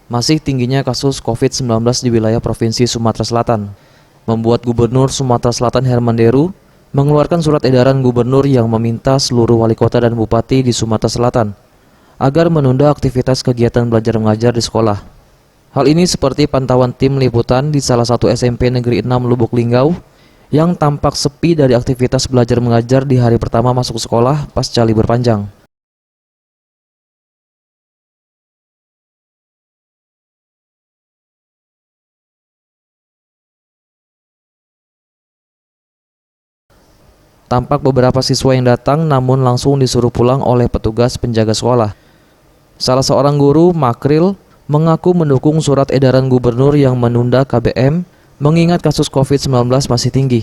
Masih tingginya kasus COVID-19 di wilayah Provinsi Sumatera Selatan membuat Gubernur Sumatera Selatan Herman Deru mengeluarkan surat edaran gubernur yang meminta seluruh wali kota dan bupati di Sumatera Selatan agar menunda aktivitas kegiatan belajar mengajar di sekolah. Hal ini seperti pantauan tim liputan di salah satu SMP Negeri 6 Lubuk Linggau yang tampak sepi dari aktivitas belajar mengajar di hari pertama masuk sekolah pasca libur panjang. Tampak beberapa siswa yang datang namun langsung disuruh pulang oleh petugas penjaga sekolah. Salah seorang guru, Makril, mengaku mendukung surat edaran gubernur yang menunda KBM mengingat kasus COVID-19 masih tinggi.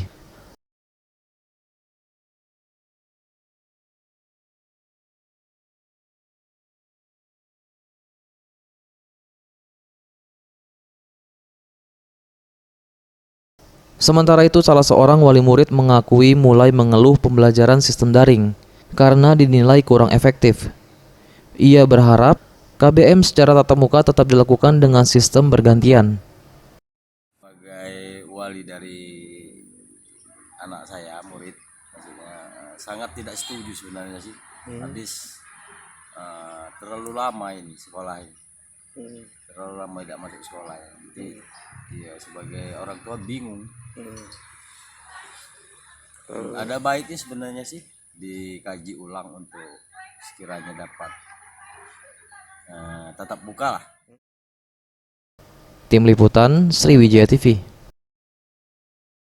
Sementara itu, salah seorang wali murid mengakui mulai mengeluh pembelajaran sistem daring karena dinilai kurang efektif. Ia berharap KBM secara tatap muka tetap dilakukan dengan sistem bergantian. Sebagai wali dari anak saya, murid, maksudnya sangat tidak setuju sebenarnya sih. Habis terlalu lama ini sekolah ini, terlalu lama tidak masuk sekolah ya. Jadi ya sebagai orang tua bingung. Ada baiknya sebenarnya sih dikaji ulang untuk sekiranya dapat tatap muka lah. Tim Liputan, Sriwijaya TV.